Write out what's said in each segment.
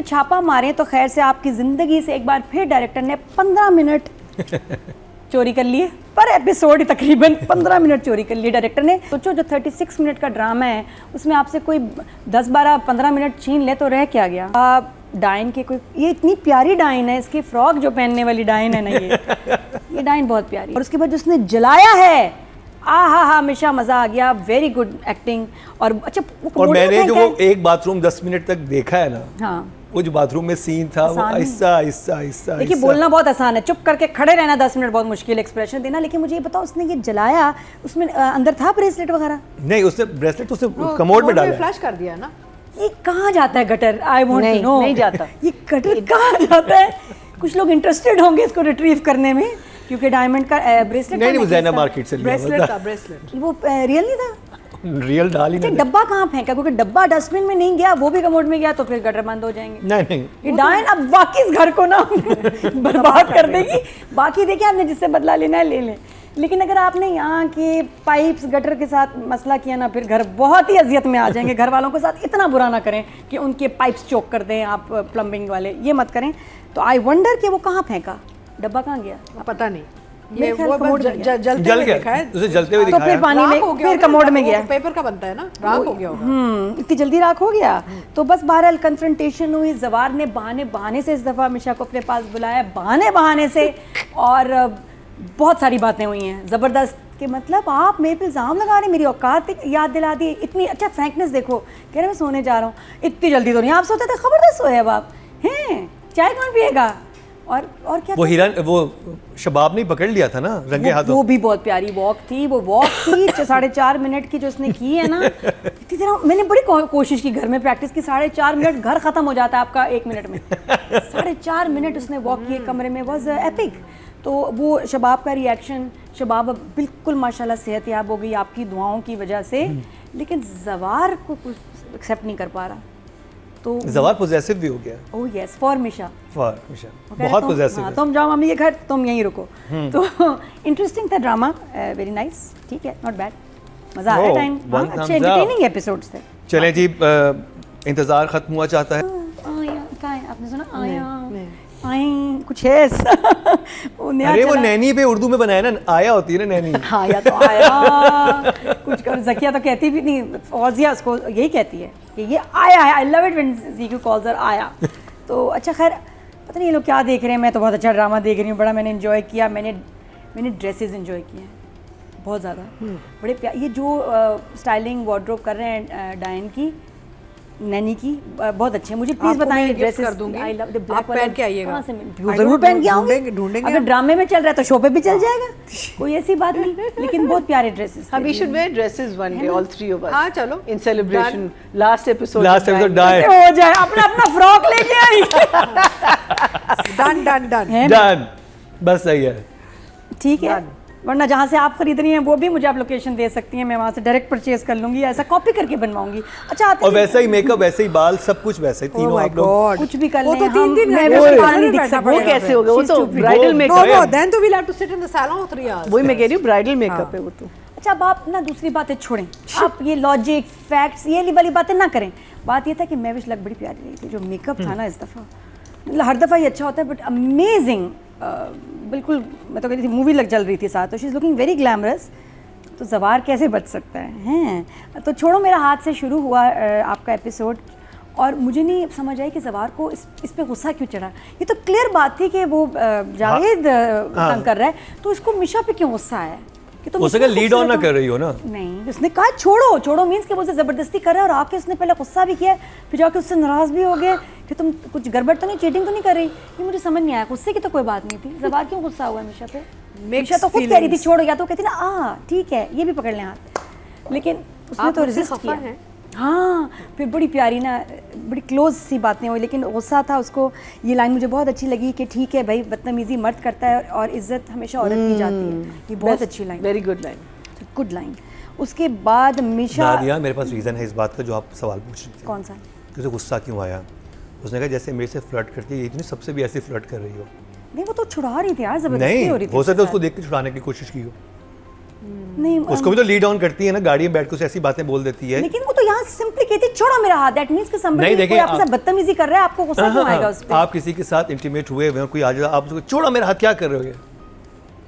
पे छापा मारें तो खैर से आपकी ज़िंदगी से एक बार फिर डायरेक्टर ने 15 मिनट चोरी कर लिए पर एपिसोड तकरीबन 15 मिनट चोरी कर लिए डायरेक्टर ने। सोचो जो 36 मिनट का ड्रामा है उसमें आपसे कोई 10-12-15 मिनट छीन ले तो रह क्या गया। डाइन के कोई, ये इतनी प्यारी डाइन है, इसकी फ्रॉक जो पहनने वाली डाइन है ना, ये डाइन बहुत प्यारी। और उसके बाद उसने जलाया है, हा हमेशा मजा आ गया, वेरी गुड एक्टिंग। और अच्छा और मैंने जो वो एक बाथरूम 10 मिनट तक देखा है ना, हाँ वो जो बाथरूम में सीन था वो आहिस्ता देखिए बोलना बहुत आसान है, चुप करके खड़े रहना 10 मिनट बहुत मुश्किल, एक्सप्रेशन देना। लेकिन मुझे ये बताओ उसने ये जलाया, उसमें अंदर था ब्रेसलेट वगैरह? नहीं, उसने ब्रेसलेट उसने कमोड में डाला, फ्लैश कर दिया ना। ये कहाँ जाता है gutter? I want to know. नहीं जाता ये गटर कहाँ जाता है? कुछ लोग इंटरेस्टेड होंगे इसको रिट्रीव करने में, क्योंकि डायमंड का ब्रेसलेट नहीं वो ज़ैना मार्केट से लिया ब्रेसलेट था, ब्रेसलेट वो रियल नहीं था। रियल डाल ही नहीं। डब्बा कहाँ फेंका? क्योंकि डब्बा डस्टबिन में नहीं गया, वो भी कमोड में गया तो फिर गटर बंद हो जाएंगे। नहीं ये डायन अब वाकई इस घर को ना बर्बाद कर देगी। बाकी देखिए आपने जिससे बदला लेना है ले लें, लेकिन अगर आपने यहाँ के पाइप्स गटर के साथ मसला किया ना, फिर घर बहुत ही अजियत में आ जाएंगे। घर वालों के साथ इतना बुरा ना करें कि उनके पाइप्स चोक कर दें आप, प्लम्बिंग वाले, ये मत करें। तो आई वंडर कि वो कहाँ फेंका, डब्बा कहाँ गया, पता नहीं। ये वो बस जलते हुए देखा है, उसे जलते हुए तो फिर पानी में, फिर कमोड में गया। पेपर का बनता है ना, राख हो गया होगा। इतनी जल्दी राख हो गया। तो बस बहरहाल कन्फ्रंटेशन हुई, जवार ने बहाने से इस दफ़ा मिशा को अपने पास बुलाया, बहाने से, और बहुत सारी बातें हुई हैं ज़बरदस्त। कि मतलब आप मेरे पे इल्ज़ाम लगा रहे हैं, मेरी औकात याद दिला दी। इतनी अच्छा फ्रैंकनेस देखो, कह रहे मैं सोने जा रहा हूँ, इतनी जल्दी तो नहीं आप सोते थे, खबरदार सोए अब आप हैं, चाय कौन पिएगा। और क्या वो हिरन, वो शबाब ने पकड़ लिया था ना रंगे हाथों। वो भी बहुत प्यारी वॉक थी, वो वॉक थी 4.5 मिनट की जो उसने की है ना, इतनी तरह मैंने बड़ी कोशिश की, घर में प्रैक्टिस की, 4.5 मिनट, घर ख़त्म हो जाता है आपका 1 मिनट में। 4.5 मिनट उसने वॉक किए कमरे में, वाज एपिक। तो वो शबाब का रिएक्शन, शबाब अब बिल्कुल माशाल्लाह सेहतयाब हो गई आपकी दुआओं की वजह से, लेकिन जवार को एक्सेप्ट नहीं कर पा रहा। तो जवार पोजेसिव भी हो गया। ओह यस, फॉर मिशा बहुत पोजेसिव है। तुम जाओ मम्मी के घर, तुम यहीं रुको। तो इंटरेस्टिंग था ड्रामा, वेरी नाइस, ठीक है, नॉट बैड, मजा आया टाइम, अच्छे एंटरटेनिंग एपिसोड्स थे। चलें जी, इंतजार खत्म हुआ चाहता है। आया कहाँ है, आपने सुना आया आई कुछ है अरे वो नैनी पे उर्दू में बनाया ना, आया होती है ना नैनी। आया तो आया कुछ कर, ज़किया तो कहती भी नहीं, फौजिया उसको यही कहती है कि ये आया है। आई लव इट व्हेन ज़ीक्यू कॉल्स हर आया। तो अच्छा खैर पता नहीं ये लोग क्या देख रहे हैं, मैं तो बहुत अच्छा ड्रामा देख रही हूँ, बड़ा मैंने इन्जॉय किया। मैंने ड्रेसेस इन्जॉय किए हैं बहुत ज़्यादा, बड़े प्यार। ये जो स्टाइलिंग वार्डरोब कर रहे हैं डायन की, नैनी की, बहुत अच्छे। मुझे प्लीज बताएं ड्रेसेस कर दूंगी, आई लव द ब्लैक, आप पहन के आइएगा। कहां से जरूर पहन के आऊंगी, ढूंढेंगे। अगर ड्रामे में चल रहा है तो शो पे भी चल जाएगा, कोई ऐसी बात नहीं। लेकिन बहुत प्यारे dresses, We should wear dresses one day, all three of us. हाँ चलो, In celebration. Last episode. Die हो जाए, अपना फ्रॉक लेके आई। डन। बस सही है, ठीक है। वरना जहाँ से आप खरीद रही हैं वो भी मुझे आप लोकेशन दे सकती हैं, मैं वहाँ से डायरेक्ट परचेज कर लूंगी, ऐसा कॉपी करके बनवाऊंगी। अच्छा आते और वैसा ही मेकअप, वैसे ही बाल, सब कुछ वैसे ही, तीनों आप लोग कुछ भी कर वो लें, तो 3 मैं घंटे भी से बाल नहीं दिख बैठना सकता। वो कैसे होगा, वो तो ब्राइडल No, मेकअप। then तो we'll have to sit in the salon for 3 hours. वही मैं कह रही हूँ, ब्राइडल मेकअप है वो तो। अच्छा अब आप ना दूसरी बातें छोड़ें, आप ये लॉजिक फैक्ट्स ये वाली बातें ना करें। बात ये था कि मैं लग बड़ी प्यारी रही थी, जो मेकअप था ना इस दफ़ा, मतलब हर दफ़ा ये अच्छा होता है बट अमेजिंग, बिल्कुल मैं तो कह रही थी मूवी लग चल रही थी साथ। तो she is looking very glamorous. तो जवार कैसे बच सकता है? तो छोड़ो, मेरा हाथ से शुरू हुआ आपका एपिसोड, और मुझे नहीं समझ आई कि जवार को इस पे गुस्सा क्यों चढ़ा। ये तो क्लियर बात थी कि वो जावेद तंग कर रहा है, तो इसको मिशा पे क्यों गुस्सा है कि तुम उसका लीड ऑन ना कर रही हो ना। नहीं, उसने कहा छोड़ो मीन्स कि वो उसे ज़बरदस्ती कर रहा है, और आके उसने पहले गुस्सा भी किया, फिर जाके उससे नाराज़ भी हो गए कि तुम कुछ गड़बड़ तो नहीं, चीटिंग तो नहीं कर रही। ये मुझे समझ नहीं आया, गुस्से की तो कोई बात नहीं थी। जवार क्यों गुस्सा हुआ मिशा पे? मिशा तो खुद कह रही थी छोड़ो, या तो कहती ना ठीक है ये भी पकड़ लें हाथ, लेकिन उसने तो रेजिस्ट किया। हाँ, फिर बड़ी प्यारी ना, बड़ी क्लोज सी बातें हुई, लेकिन गुस्सा था उसको। ये लाइन मुझे बहुत अच्छी लगी कि ठीक है भाई, बदतमीजी मर्द करता है और इज्जत हमेशा औरत की जाती है। ये बहुत अच्छी line, very good line, good line. उसके बाद मिशा, नादिया मेरे पास रीज़न है इस बात का जो आप सवाल पूछ रही थी। कौन सा? कि उसे गुस्सा क्यों आया? उसने कहा जैसे मेरे से फ्लर्ट करती है, इतनी सबसे भी ऐसे फ्लर्ट कर रही हो। नहीं वो तो छुड़ा रही थी यार, जबरदस्ती नहीं हो रही थी। हो सकता है उसको देख के छुड़ाने की कोशिश की हो। नहीं उसको भी तो लीड ऑन करती है ना, गाड़ी में बैठ के उसे ऐसी बातें बोल देती है। लेकिन वो तो यहाँ सिंपली कहती छोड़ो मेरा हाथ, दैट मींस कि नहीं, somebody देखें, कोई आपके साथ बदतमीजी कर रहा है, आपको गुस्सा क्यों आएगा उस पे? आप किसी के साथ इंटीमेट हुए हुए कोई आ जाए आप उसको छोड़ो मेरा हाथ, क्या कर रहे हो ये?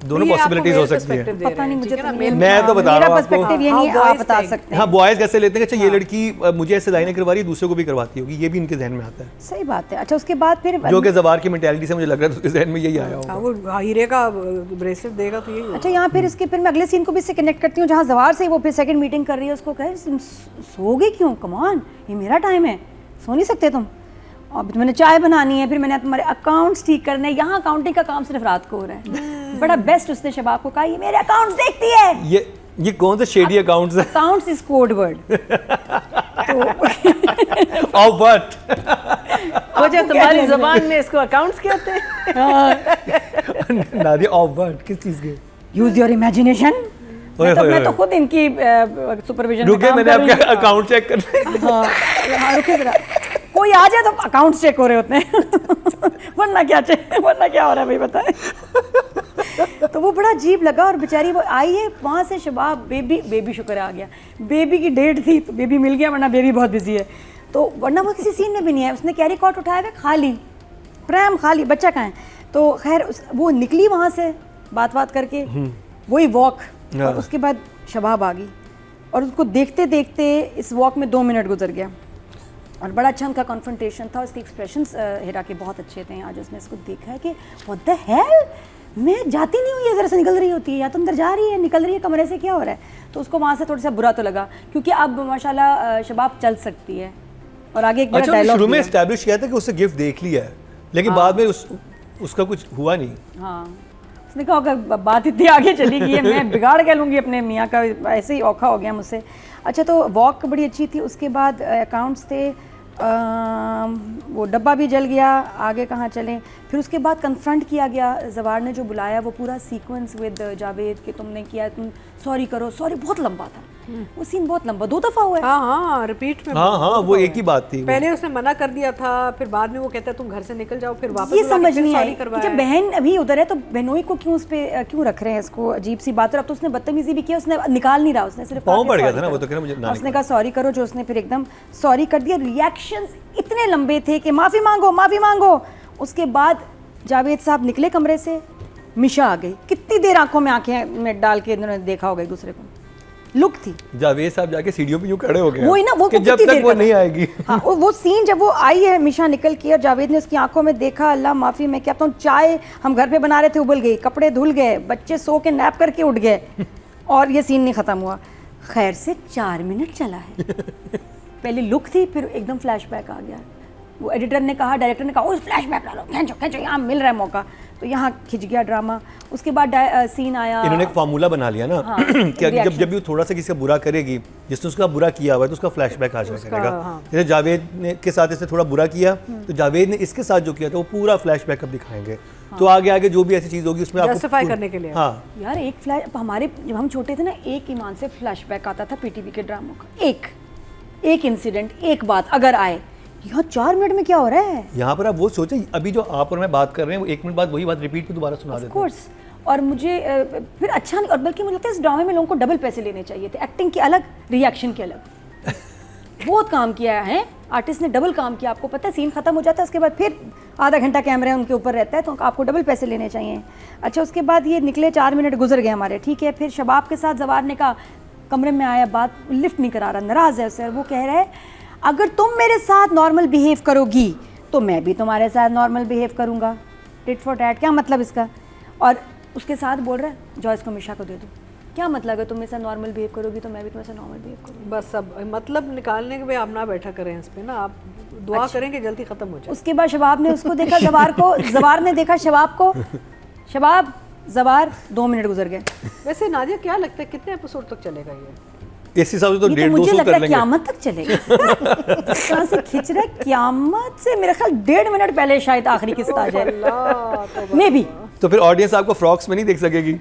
दोनों ये आपको पॉसिबिलिटीज हो male सकती है। perspective दे रहे पता नहीं हैं, मुझे ठीक है तो ना? मेरा मैं तो बता रहा हूँ आपको। पर्सपेक्टिव ये How नहीं है, आप boys बता think. सकते हाँ हैं। बॉयज कैसे लेते हैं कि अच्छा ये लड़की मुझे ऐसे लाइनें करवा रही है, दूसरे को भी करवाती होगी, ये भी इनके जहन में आता है, सही बात है। अच्छा उसके बाद फिर जो कि जवार की मेंटालिटी से मुझे लग रहा है उसके जहन में यही आया होगा। हाँ, वो हीरे का ब्रेसलेट देगा तो यही होगा। अच्छा यहाँ फिर इसके फिर मैं अगले सीन को भी इससे कनेक्ट करती हूँ, जहाँ जवार से वो फिर सेकंड मीटिंग कर रही है, उसको कहे सोगे क्यों, कम ऑन ये मेरा टाइम है, सो नहीं सकते तुम, और मैंने चाय बनानी है, फिर मैंने तुम्हारे अकाउंट्स ठीक करने, यहाँ अकाउंटिंग का काम सिर्फ रात को हो रहा है। बड़ा बेस्ट उसने शबाब को कहा ये मेरे अकाउंट्स देखती है, ये कौन से शेडी अकाउंट्स हैं? Accounts is code word. Of what? वो जो तुम्हारी जुबान में इसको अकाउंट्स कहते हैं। नादिया ऑफ व्हाट, किस चीज के? Use your imagination. मैं तो खुद इनकी सुपरविजन में रुके, काम मैंने कर रही आपका हूँ। अकाउंट चेक कर हाँ रुके जरा, कोई आ जाए तो अकाउंट्स चेक हो रहे होते हैं। वरना क्या वरना क्या हो रहा है भाई बताएं। तो वो बड़ा अजीब लगा, और बेचारी वो आई है वहाँ से, शबाब बेबी शुक्र आ गया, बेबी की डेट थी तो बेबी मिल गया, वरना बेबी बहुत बिजी है, तो वरना वो किसी सीन में भी नहीं है। उसने कैरी कॉट उठाया हुआ खाली, प्रैम खाली, बच्चा कहाँ है। तो खैर वो निकली वहाँ से बात करके, वही वॉक, और उसके बाद शबाब आ गई, और उसको देखते देखते इस वॉक में 2 मिनट गुजर गया, और बड़ा अच्छा उनका कॉन्फ्रंटेशन था। उसके एक्सप्रेशंस हिरा के बहुत अच्छे थे। आज उसने इसको देखा है कि व्हाट द हेल, मैं जाती नहीं हूँ, ये ज़रा से निकल रही होती है, या तो अंदर जा रही है, निकल रही है, कमरे से क्या हो रहा है। तो उसको वहाँ से थोड़ा सा बुरा तो लगा, क्योंकि अब माशाल्लाह शबाब चल सकती है। और आगे एक बड़ा अच्छा, डायलॉग शुरू में एस्टैब्लिश किया था कि उससे गिफ्ट देख लिया है, लेकिन बाद में उसका कुछ हुआ नहीं। हाँ उसने कहा होगा बात इतनी आगे चली गई है, मैं बिगाड़ के लूँगी अपने मियाँ का, ऐसे ही औखा हो गया मुझसे। अच्छा तो वॉक बड़ी अच्छी थी। उसके बाद अकाउंट्स थे, वो डब्बा भी जल गया, आगे कहाँ चलें। फिर उसके बाद कन्फ्रंट किया गया, जवार ने जो बुलाया वो पूरा सीक्वेंस विद जावेद कि तुमने किया, तुम सॉरी करो, सॉरी बहुत लंबा था वो सीन, बहुत लंबा, 2 दफ़ा हुआ है। हाँ रिपीट में। हाँ वो एक ही बात थी। पहले उसने मना कर दिया था, फिर बाद में वो कहता है तुम घर से निकल जाओ, फिर वापस ये बुला के समझ फिर नहीं sorry आई कि करवाया। जब बहन अभी उधर है तो बहनोई को क्यों उस पे क्यों रख रहे हैं, इसको अजीब सी बात है। अब तो उसने बदतमीजी भी किया, उसने निकाल नहीं रहा, उसने सिर्फ पाँव कहा पड़ कि गया sorry था ना, वो करो। तो कह रहा मुझे ना उसने कहा सॉरी करो, जो उसने फिर एकदम सॉरी कर दिया। रिएक्शंस इतने लंबे थे कि माफ़ी मांगो माफ़ी मांगो। उसके बाद जावेद साहब निकले कमरे से, मिशा आ गई, कितनी देर आंखों में आंखें में डाल के इन्होंने देखा होगा एक दूसरे को, लुक थी। जावेद साहब जाके सीढ़ियों पे यूं खड़े हो गए, वही ना, वो कि जब कितनी तक देर वो का नहीं था। आएगी। हाँ वो सीन जब वो आई है मिशा निकल के, और जावेद ने उसकी आंखों में देखा, अल्लाह माफ़ी मैं क्या बताऊँ, चाय हम घर पे बना रहे थे उबल गई, कपड़े धुल गए, बच्चे सो के नैप करके उठ गए, और ये सीन नहीं ख़त्म हुआ। खैर से 4 मिनट चला है। पहले लुक थी, फिर एकदम फ्लैशबैक आ गया। वो एडिटर ने कहा, डायरेक्टर ने कहा उस फ्लैशबैक डालो, खींचो खींचो, यहाँ मिल रहा है मौका, तो यहाँ खिंच गया ड्रामा। उसके बाद सीन आया, इन्होंने एक फार्मूला बना लिया ना हाँ, कि reaction। जब भी वो थोड़ा सा किसी का बुरा करेगी, जिसने उसका बुरा किया हुआ है तो उसका फ्लैशबैक हासिल करेगा। हाँ। जैसे जावेद ने के साथ इसने थोड़ा बुरा किया, तो जावेद ने इसके साथ जो किया था वो पूरा फ्लैशबैक अब दिखाएंगे। तो आगे आगे जो भी ऐसी चीज़ होगी उसमें आपको Justify करने के लिए। हाँ यार एक फ्लैश, हमारे जब हम छोटे थे ना, एक ईमान से फ्लैशबैक आता था पीटीवी के ड्रामों का, एक इंसिडेंट, एक बात अगर आए। यहाँ 4 मिनट में क्या हो रहा है? यहाँ पर आप वो सोचें, अभी जो आप और मैं बात कर रहे हैं वो 1 मिनट बाद वही बात रिपीट पे दोबारा सुना देते हैं। कोर्स। और मुझे फिर अच्छा नहीं, और बल्कि मुझे लगता है इस ड्रामे में लोगों को डबल पैसे लेने चाहिए थे, एक्टिंग के अलग, रिएक्शन के अलग। बहुत काम किया है आर्टिस्ट ने, डबल काम किया। आपको पता है सीन खत्म हो जाता है, उसके बाद फिर आधा घंटा कैमरा उनके ऊपर रहता है, तो आपको डबल पैसे लेने चाहिए। अच्छा उसके बाद ये निकले, 4 मिनट गुजर गए हमारे, ठीक है। फिर शबाब के साथ जवार ने कहा, कमरे में आया, बात लिफ्ट नहीं करा रहा, नाराज़ है उससे। वो कह रहा है अगर तुम मेरे साथ नॉर्मल बिहेव करोगी तो मैं भी तुम्हारे साथ नॉर्मल बिहेव करूँगा, टिट फॉर टैट। क्या मतलब इसका? और उसके साथ बोल रहा है जॉयस को मिशा को दे दो। क्या मतलब है, तुम मेरे साथ नॉर्मल बिहेव करोगी तो मैं भी तुम्हारे साथ नॉर्मल बिहेव करूँगी। बस अब मतलब निकालने के लिए आप ना बैठा करें इस पे ना, आप दुआ करें कि जल्दी खत्म हो जाए। उसके बाद शबाब ने उसको देखा, जवार ने देखा शबाब को, शबाब जवार, 2 मिनट गुजर गए। वैसे नादिया क्या लगता है कितने एपिसोड तक चलेगा ये? इस हिसाब से तो ये 150-200 मुझे लगता कर है लेंगे। क़यामत तक चलेगा। जिस तरह से खिंच रहा है, क़यामत से मेरा ख्याल 1.5 मिनट पहले शायद आखिरी किस्त आ जाए, मे बी। तो फिर ऑडियंस आपको फ्रॉक्स में नहीं देख सकेगी।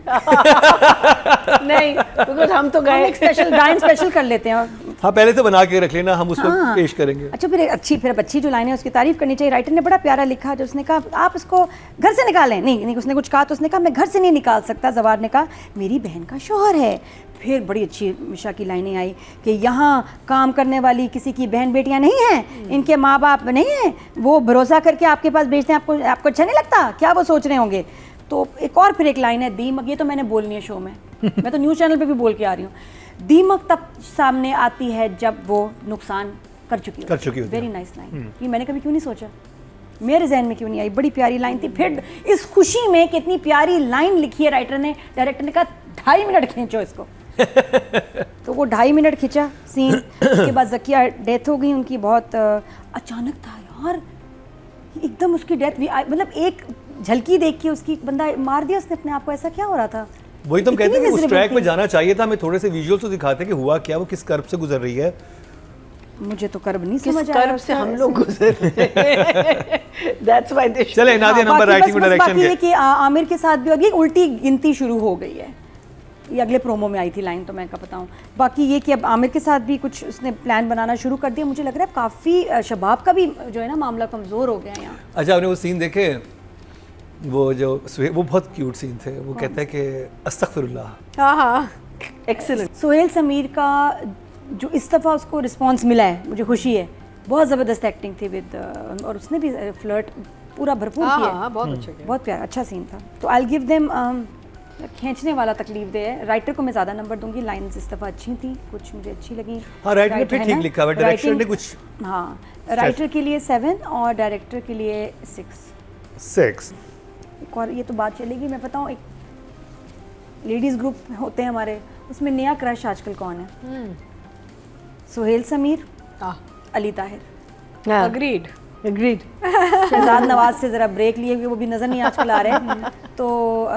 नहीं, बिकॉज हम तो हम गए। एक स्पेशल गायन स्पेशल कर लेते हैं, हाँ पहले से बना के रख लेना, हम उसको हाँ। पेश करेंगे। अच्छा फिर अब अच्छी जो लाइन है उसकी तारीफ करनी चाहिए। राइटर ने बड़ा प्यारा लिखा, जो उसने कहा आप इसको घर से निकालें, नहीं उसने कुछ कहा तो उसने कहा मैं घर से नहीं निकाल सकता। जवार ने कहा मेरी बहन का शौहर है। फिर बड़ी अच्छी मिशा की लाइनें आई कि यहाँ काम करने वाली किसी की बहन बेटियाँ नहीं हैं, इनके माँ बाप नहीं हैं, वो भरोसा करके आपके पास भेजते हैं, आपको अच्छा नहीं लगता क्या वो सोच रहे होंगे। तो एक और फिर एक लाइन है दीमक, ये तो मैंने बोलनी है शो में मैं तो न्यूज़ चैनल पे भी बोल के आ रही हूँ। दीमक तब सामने आती है जब वो नुकसान कर चुकी होती है। वेरी नाइस लाइन, ये मैंने कभी क्यों नहीं सोचा, मेरे जहन में क्यों नहीं आई, बड़ी प्यारी लाइन थी। फिर इस खुशी में कि इतनी प्यारी लाइन लिखी है राइटर ने, डायरेक्टर ने कहा 2.5 मिनट खींचो इसको तो वो 2.5 मिनट खींचा सीन। उसके बाद ज़किया डेथ हो गई उनकी, बहुत अचानक था यार, एकदम उसकी डेथ भी मतलब एक झलकी देख के उसकी बंदा मार दिया उसने अपने आप को, ऐसा क्या हो रहा था। वही तो हम कहते हैं कि उस इतनी ट्रैक पे visibility। जाना चाहिए था, हमें थोड़े से विजुअल्स तो दिखाते कि हुआ क्या, वो किस कर्ब से गुजर रही है। मुझे तो कर्ब नहीं किस समझ आया कर्ब से उसका हम लोग गुजरे दैट्स व्हाई दे चले नादिया नंबर राइटिंग में डायरेक्शन बाकी ये के कि आमिर के साथ भी होगी, उल्टी गिनती शुरू हो गई है, ये अगले प्रोमो में आई थी लाइन, तो मैं क्या बताऊं। बाकी ये कि अब आमिर के साथ भी कुछ उसने प्लान बनाना शुरू कर दिया। मुझे लग रहा है काफ़ी शबाब का भी जो है ना मामला कमज़ोर हो गया है यहाँ। अच्छा आपने वो सीन देखे, वो जो वो बहुत क्यूट सीन थे, वो कहता है कि अस्तगफिरुल्लाह। हाँ हाँ एक्सीलेंट। सोहेल समीर का जो इस दफ़ा उसको रिस्पांस मिला है, मुझे खुशी है, बहुत ज़बरदस्त एक्टिंग थी विद, और उसने भी फ्लर्ट पूरा भरपूर हाँ किया हाँ बहुत अच्छा किया। बहुत प्यारा अच्छा सीन था। तो आई गिव देम खींचने वाला तकलीफ दे है। राइटर को मैं ज़्यादा नंबर दूंगी, लाइंस इस दफ़ा अच्छी थी, कुछ मुझे अच्छी लगी। हाँ, राइटर ने Right फिर है ठीक ना? लिखा हुआ है, डायरेक्टर ने Writing- कुछ हाँ, राइटर के लिए 7 और डायरेक्टर के लिए 6। एक और ये तो बात चलेगी, मैं बताऊँ, एक लेडीज़ ग्रुप होते हैं हमारे, उसमें नया क्रश आजकल कौन है? सोहेल समीर, अली ताहिर। अग्रीड। एग्रीड। शहजाद नवाज से ज़रा ब्रेक लिए हुए वो भी नज़र नहीं आजकल आ रहे तो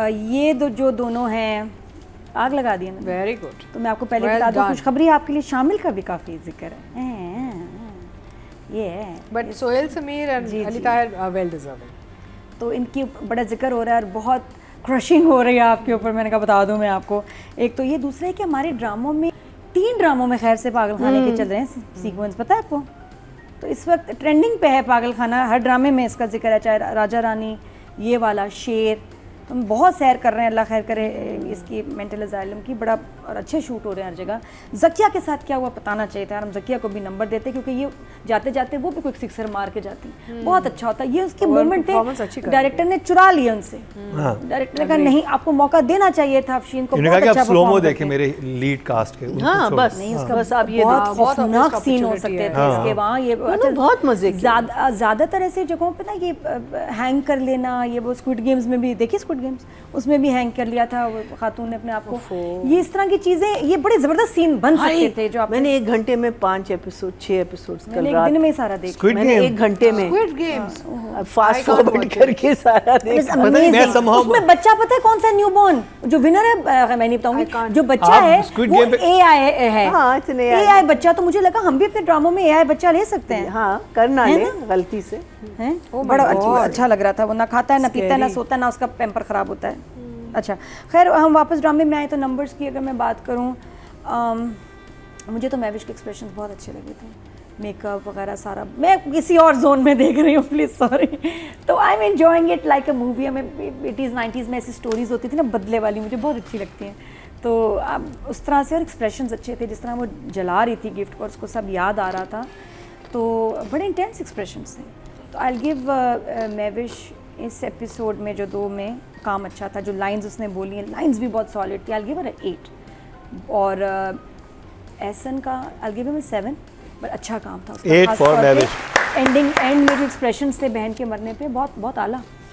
ये जो दोनों हैं, आग लगा दी मैंने। Very good. तो मैं आपको पहले Well बता दूं, done. खुशखबरी आपके लिए शामिल का भी काफ़ी जिक्र है। ये but Sohail Sameer and ji, Ali ji. Tahir well deserving. तो इनकी बड़ा जिक्र हो रहा है और बहुत क्रशिंग हो रही है आपके ऊपर। मैंने कहा बता दूं मैं आपको, एक तो ये, दूसरा है कि हमारे ड्रामों में 3 ड्रामों में खैर से पागल खाने के चल रहे हैं सीक्वेंस, पता है आपको? तो इस वक्त ट्रेंडिंग पे है पागल खाना, हर ड्रामे में इसका जिक्र है, चाहे राजा रानी, ये वाला, शेर। तो हम बहुत सैर कर रहे हैं, अल्लाह खैर करे इसकी मेंटल अजाइलम की, बड़ा और अच्छे शूट हो रहे हैं हर जगह। ज़किया के साथ क्या हुआ बताना चाहिए था, हम ज़किया को भी नंबर देते क्योंकि ये जाते जाते वो भी कोई सिक्सर मार के जाती, बहुत अच्छा होता। ये उसके मोमेंट performance अच्छी थे, कर डायरेक्टर ने चुरा लिए उनसे। हाँ। डायरेक्टर ने कहा नहीं, आपको मौका देना चाहिए था अफशीन को। इन्होंने बहुत कहा कि अच्छा आप स्लोमो perform देखें करके। मेरे लीड कास्ट के, उनको हाँ छोड़ो। बस नहीं, उसका बस आप ये बहुत हाँ, बहुत खौफनाक obvious सीन हो opportunity सकते है। थे इसके वहाँ। ये उन्होंने बहुत मजे किए। ज़्यादातर ऐसे जगहों पे ना ये हैंग कर लेना, ये वो स्क्विड गेम्स में भी देखिए, स्क्विड गेम्स उसमें भी हैंग कर लिया था वो खातून ने अपने आप को। ये इस तरह की चीज़ें, ये बड़े ज़बरदस्त सीन बन सकते थे जो आप मैंने 1 घंटे में 5 एपिसोड 6 एपिसोड्स कल मैंने एक रात दिन में ही सारा देख Squid मैंने Game। 1 घंटे में squid games. Fast I can't forward watch it. करके सारा देखा। नहीं, मैं somehow- उसमें बच्चा पता है कौन सा न्यूबॉर्न जो विनर है, मैं नहीं बताऊंगी, I can't- जो बच्चा आप है Squid वो Game पे- AI है। हाँ, it's an AI। AI बच्चा, तो मुझे लगा हम भी अपने ड्रामों में AI बच्चा ले सकते हैं। हाँ करना है ले ना? गलती से। हैं? Oh my बड़ा God. अच्छा लग रहा था, वो ना खाता है ना पीता है ना Scary. सोता है ना उसका पैम्पर ख़राब होता है। अच्छा खैर, हम वापस ड्रामे में आए तो नंबर्स की अगर मैं बात करूं, मुझे तो महविश के एक्सप्रेशंस बहुत अच्छे लगे थे, मेकअप वगैरह सारा। मैं किसी और जोन में देख रही हूँ, प्लीज़ सॉरी। तो I am enjoying it like a movie. हमें 80s 90s में ऐसी स्टोरीज होती थी ना बदले वाली, मुझे बहुत अच्छी लगती हैं। तो उस तरह से, और एक्सप्रेशंस अच्छे थे, जिस तरह वो जला रही थी गिफ्ट को, उसको सब याद आ रहा था, तो बड़े इंटेंस एक्सप्रेशंस थे। तो आई गिव महविश इस एपिसोड में जो 2 में काम अच्छा था, जो लाइंस उसने बोली हैं, लाइंस भी बहुत सॉलिड थी, आई गिव हर 8। और एहसन का आई गिव हिम 7, बट अच्छा काम था उसका। 8 खास for तौर पे महविश। एंड में जो एक्सप्रेशंस थे बहन के मरने पे, बहुत बहुत आला।